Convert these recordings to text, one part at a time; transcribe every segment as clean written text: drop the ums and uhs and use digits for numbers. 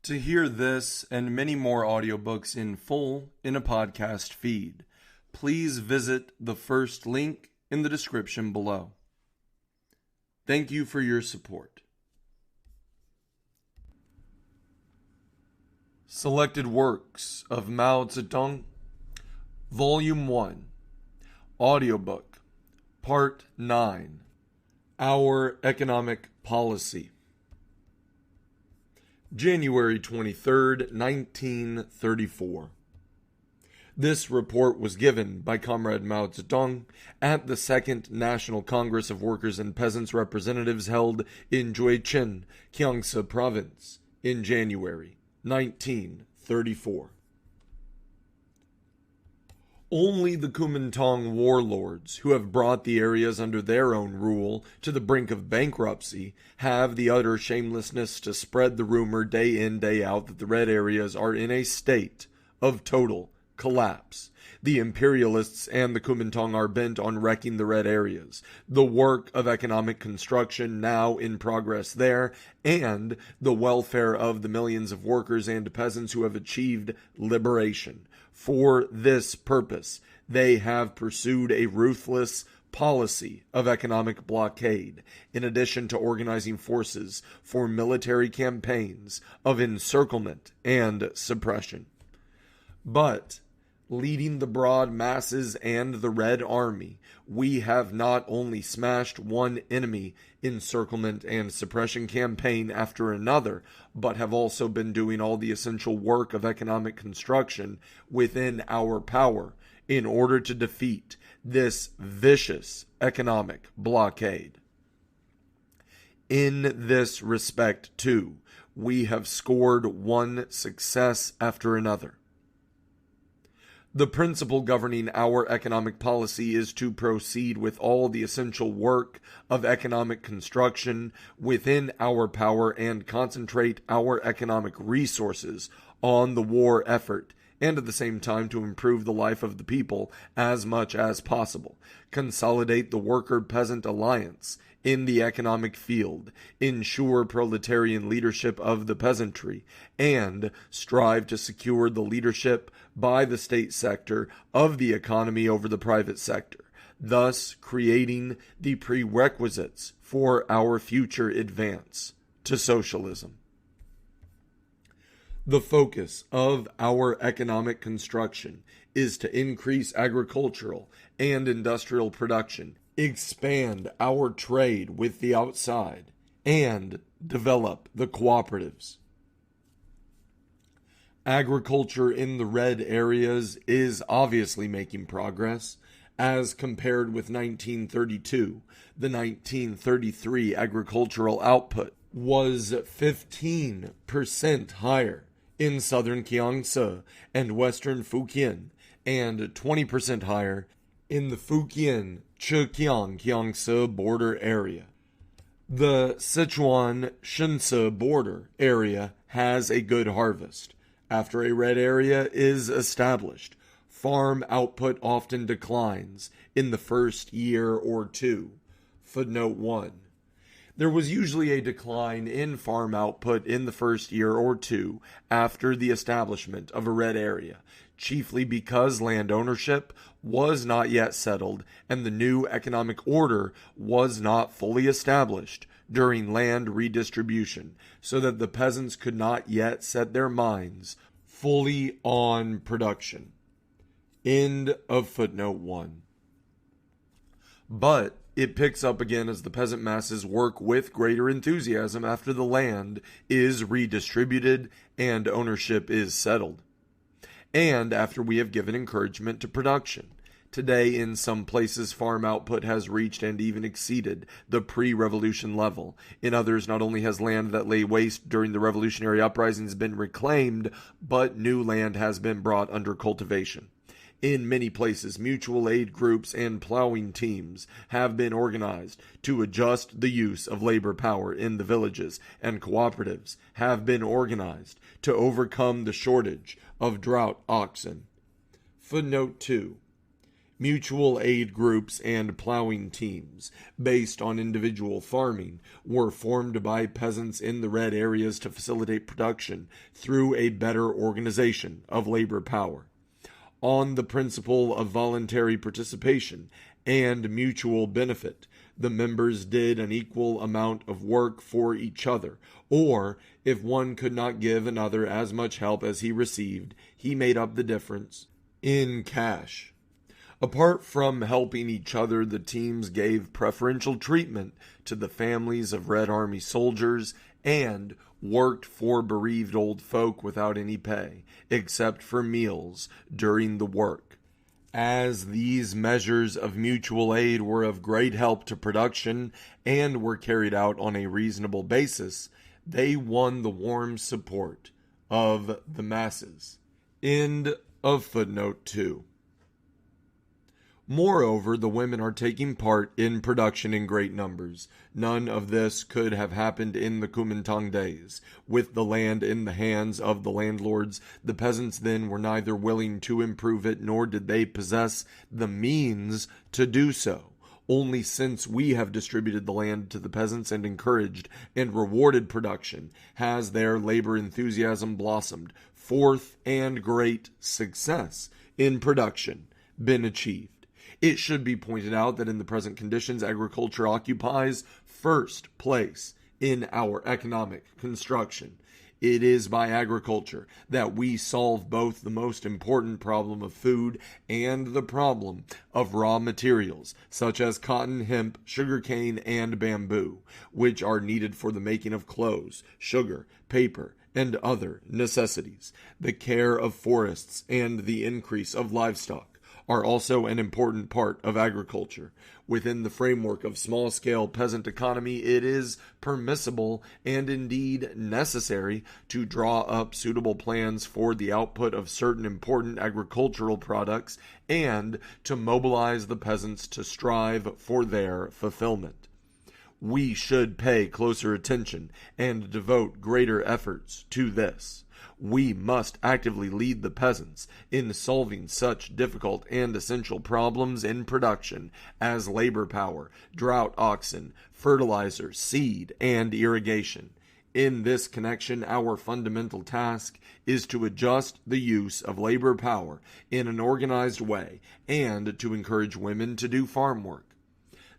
To hear this and many more audiobooks in full in a podcast feed, please visit the first link in the description below. Thank you for your support. Selected Works of Mao Zedong, Volume 1, Audiobook, Part 9, Our Economic Policy. January 23rd, 1934. This report was given by Comrade Mao Zedong at the Second National Congress of Workers and Peasants Representatives held in Jiuquan, Jiangsu Province, in January 1934. Only the Kuomintang warlords, who have brought the areas under their own rule to the brink of bankruptcy, have the utter shamelessness to spread the rumor day in, day out that the red areas are in a state of total collapse. The imperialists and the Kuomintang are bent on wrecking the red areas, the work of economic construction now in progress there, and the welfare of the millions of workers and peasants who have achieved liberation. For this purpose, they have pursued a ruthless policy of economic blockade, in addition to organizing forces for military campaigns of encirclement and suppression. But, leading the broad masses and the Red Army, we have not only smashed one enemy encirclement and suppression campaign after another, but have also been doing all the essential work of economic construction within our power in order to defeat this vicious economic blockade. In this respect, too, we have scored one success after another. The principle governing our economic policy is to proceed with all the essential work of economic construction within our power and concentrate our economic resources on the war effort, and at the same time to improve the life of the people as much as possible, consolidate the worker-peasant alliance in the economic field, ensure proletarian leadership of the peasantry, and strive to secure the leadership by the state sector of the economy over the private sector, thus creating the prerequisites for our future advance to socialism. The focus of our economic construction is to increase agricultural and industrial production, expand our trade with the outside, and develop the cooperatives. Agriculture in the red areas is obviously making progress. As compared with 1932, the 1933 agricultural output was 15% higher in southern Jiangsu and western Fujian, and 20% higher in the Fujian-Zhejiang Jiangsu border area. The Sichuan-Shense border area has a good harvest. After a red area is established, farm output often declines in the first year or two. Footnote 1. There was usually a decline in farm output in the first year or two after the establishment of a red area, chiefly because land ownership was not yet settled and the new economic order was not fully established during land redistribution, so that the peasants could not yet set their minds fully on production. End of footnote 1. But it picks up again as the peasant masses work with greater enthusiasm after the land is redistributed and ownership is settled, and after we have given encouragement to production. Today, in some places, farm output has reached and even exceeded the pre-revolution level. In others, not only has land that lay waste during the revolutionary uprisings been reclaimed, but new land has been brought under cultivation. In many places, mutual aid groups and plowing teams have been organized to adjust the use of labor power in the villages, and cooperatives have been organized to overcome the shortage of drought oxen. Footnote 2. Mutual aid groups and plowing teams, based on individual farming, were formed by peasants in the red areas to facilitate production through a better organization of labor power. On the principle of voluntary participation and mutual benefit, the members did an equal amount of work for each other, or if one could not give another as much help as he received, he made up the difference in cash. Apart from helping each other, the teams gave preferential treatment to the families of Red Army soldiers and worked for bereaved old folk without any pay, except for meals during the work. As these measures of mutual aid were of great help to production and were carried out on a reasonable basis, they won the warm support of the masses. End of footnote 2. Moreover, the women are taking part in production in great numbers. None of this could have happened in the Kuomintang days. With the land in the hands of the landlords, the peasants then were neither willing to improve it, nor did they possess the means to do so. Only since we have distributed the land to the peasants and encouraged and rewarded production has their labor enthusiasm blossomed forth and great success in production been achieved. It should be pointed out that in the present conditions, agriculture occupies first place in our economic construction. It is by agriculture that we solve both the most important problem of food and the problem of raw materials, such as cotton, hemp, sugarcane, and bamboo, which are needed for the making of clothes, sugar, paper, and other necessities. The care of forests and the increase of livestock are also an important part of agriculture. Within the framework of small-scale peasant economy, it is permissible and indeed necessary to draw up suitable plans for the output of certain important agricultural products and to mobilize the peasants to strive for their fulfillment. We should pay closer attention and devote greater efforts to this. We must actively lead the peasants in solving such difficult and essential problems in production as labor power, drought oxen, fertilizer, seed, and irrigation. In this connection, our fundamental task is to adjust the use of labor power in an organized way and to encourage women to do farm work.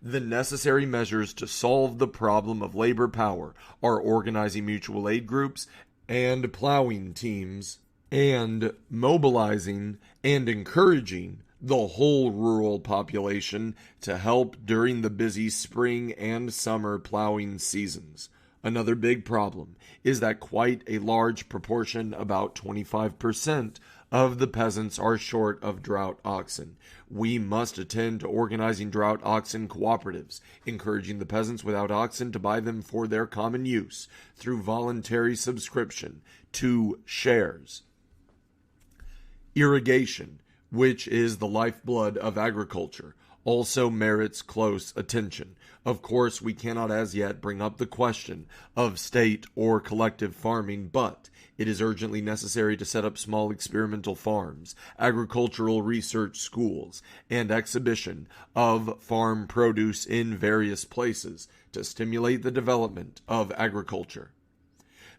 The necessary measures to solve the problem of labor power are organizing mutual aid groups and plowing teams, and mobilizing and encouraging the whole rural population to help during the busy spring and summer plowing seasons. Another big problem is that quite a large proportion, about 25%, of the peasants are short of drought oxen. We must attend to organizing drought oxen cooperatives, encouraging the peasants without oxen to buy them for their common use through voluntary subscription to shares. Irrigation, which is the lifeblood of agriculture, also merits close attention. Of course, we cannot as yet bring up the question of state or collective farming, but it is urgently necessary to set up small experimental farms, agricultural research schools, and exhibition of farm produce in various places to stimulate the development of agriculture.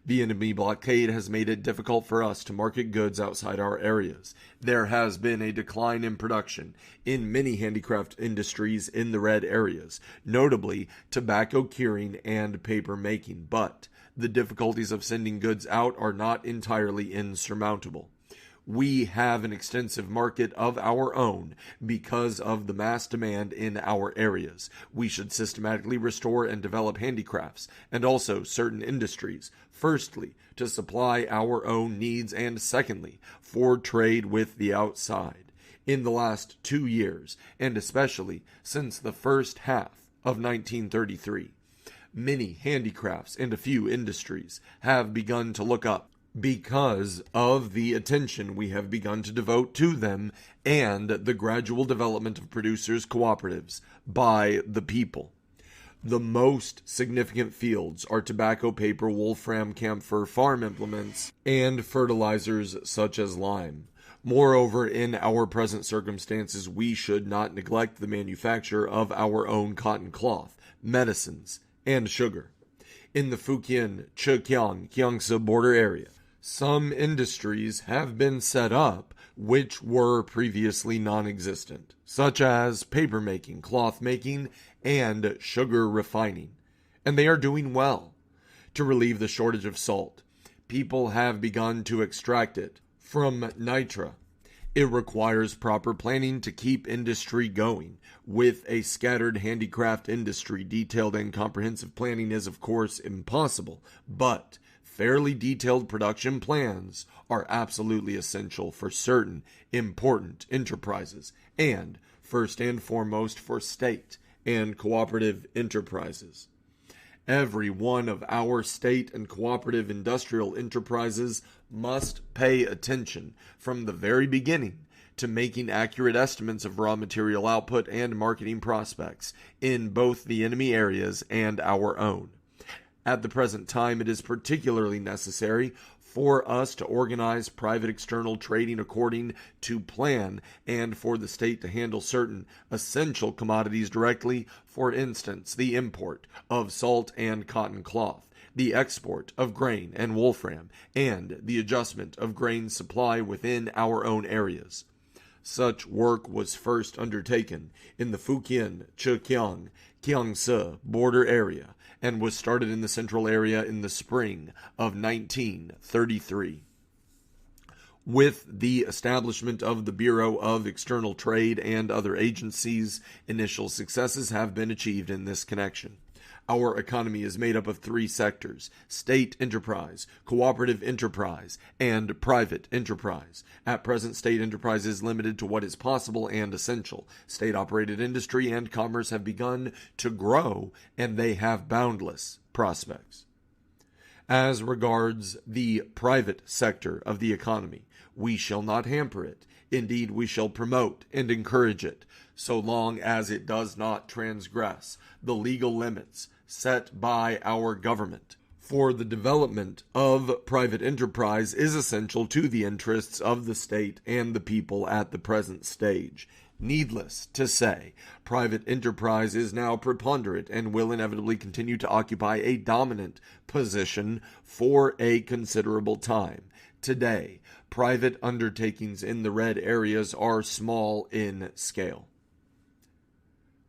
The enemy blockade has made it difficult for us to market goods outside our areas. There has been a decline in production in many handicraft industries in the red areas, notably tobacco curing and paper making, but the difficulties of sending goods out are not entirely insurmountable. We have an extensive market of our own because of the mass demand in our areas. We should systematically restore and develop handicrafts and also certain industries, firstly, to supply our own needs, and secondly, for trade with the outside. In the last 2 years, and especially since the first half of 1933, many handicrafts and a few industries have begun to look up because of the attention we have begun to devote to them and the gradual development of producers' cooperatives by the people. The most significant fields are tobacco, paper, wolfram, camphor, farm implements, and fertilizers such as lime. Moreover, in our present circumstances, we should not neglect the manufacture of our own cotton cloth, medicines, and sugar. In the Fujian, Zhejiang, Jiangsu border area, some industries have been set up which were previously non-existent, such as paper making, cloth making, and sugar refining, and they are doing well. To relieve the shortage of salt, people have begun to extract it from nitra. It requires proper planning to keep industry going. With a scattered handicraft industry, detailed and comprehensive planning is of course impossible, but fairly detailed production plans are absolutely essential for certain important enterprises, and first and foremost for state and cooperative enterprises. Every one of our state and cooperative industrial enterprises must pay attention from the very beginning to making accurate estimates of raw material output and marketing prospects in both the enemy areas and our own. At the present time, it is particularly necessary for us to organize private external trading according to plan and for the state to handle certain essential commodities directly, for instance, the import of salt and cotton cloth, the export of grain and wolfram, and the adjustment of grain supply within our own areas. Such work was first undertaken in the Fujian, Zhejiang, Jiangsu border area, and was started in the central area in the spring of 1933. With the establishment of the Bureau of External Trade and other agencies, initial successes have been achieved in this connection. Our economy is made up of three sectors: state enterprise, cooperative enterprise, and private enterprise. At present, state enterprise is limited to what is possible and essential. State-operated industry and commerce have begun to grow, and they have boundless prospects. As regards the private sector of the economy, we shall not hamper it. Indeed, we shall promote and encourage it, so long as it does not transgress the legal limits set by our government. For the development of private enterprise is essential to the interests of the state and the people at the present stage. Needless to say, private enterprise is now preponderant and will inevitably continue to occupy a dominant position for a considerable time. Today, private undertakings in the red areas are small in scale.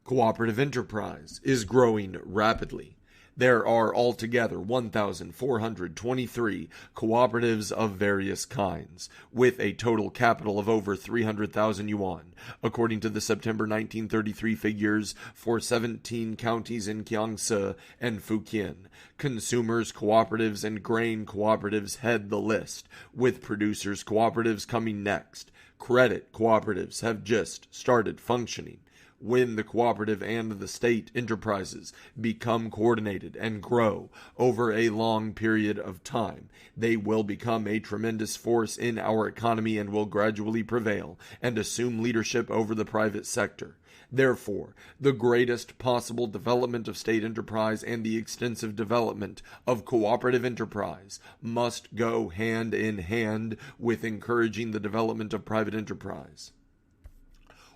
Cooperative enterprise is growing rapidly. There are altogether 1,423 cooperatives of various kinds, with a total capital of over 300,000 yuan, according to the September 1933 figures for 17 counties in Jiangsu and Fujian. Consumers cooperatives and grain cooperatives head the list, with producers cooperatives coming next. Credit cooperatives have just started functioning. When the cooperative and the state enterprises become coordinated and grow over a long period of time, they will become a tremendous force in our economy and will gradually prevail and assume leadership over the private sector. Therefore, the greatest possible development of state enterprise and the extensive development of cooperative enterprise must go hand in hand with encouraging the development of private enterprise.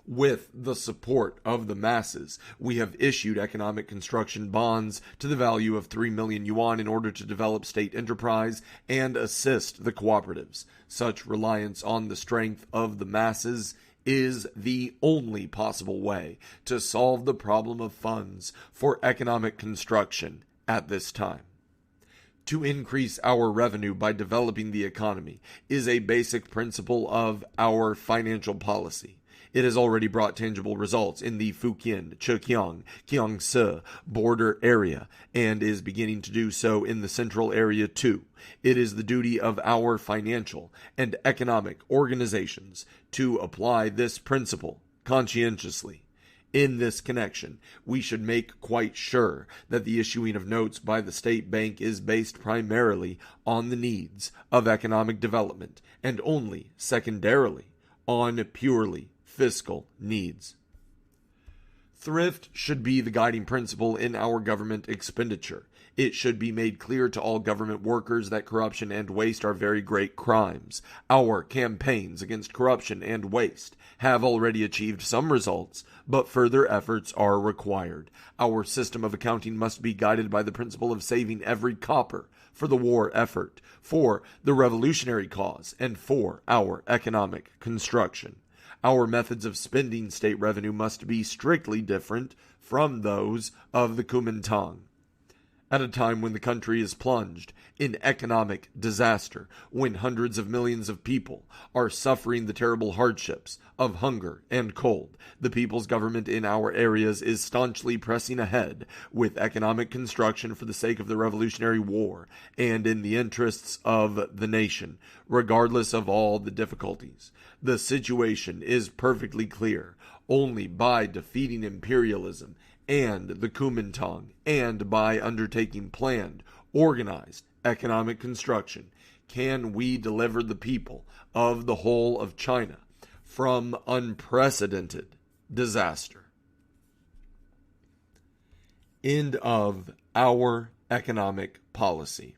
With the support of the masses, we have issued economic construction bonds to the value of 3 million yuan in order to develop state enterprise and assist the cooperatives. Such reliance on the strength of the masses is the only possible way to solve the problem of funds for economic construction at this time. To increase our revenue by developing the economy is a basic principle of our financial policy. It has already brought tangible results in the Fujian, Zhejiang, Jiangsu border area and is beginning to do so in the central area too. It is the duty of our financial and economic organizations to apply this principle conscientiously. In this connection, we should make quite sure that the issuing of notes by the state bank is based primarily on the needs of economic development and only secondarily on purely fiscal needs. Thrift should be the guiding principle in our government expenditure. It should be made clear to all government workers that corruption and waste are very great crimes. Our campaigns against corruption and waste have already achieved some results, but further efforts are required. Our system of accounting must be guided by the principle of saving every copper for the war effort, for the revolutionary cause, and for our economic construction. Our methods of spending state revenue must be strictly different from those of the Kuomintang. At a time when the country is plunged in economic disaster, when hundreds of millions of people are suffering the terrible hardships of hunger and cold, the people's government in our areas is staunchly pressing ahead with economic construction for the sake of the Revolutionary War and in the interests of the nation, regardless of all the difficulties. The situation is perfectly clear. Only by defeating imperialism and the Kuomintang, and by undertaking planned, organized economic construction, can we deliver the people of the whole of China from unprecedented disaster. End of our economic policy.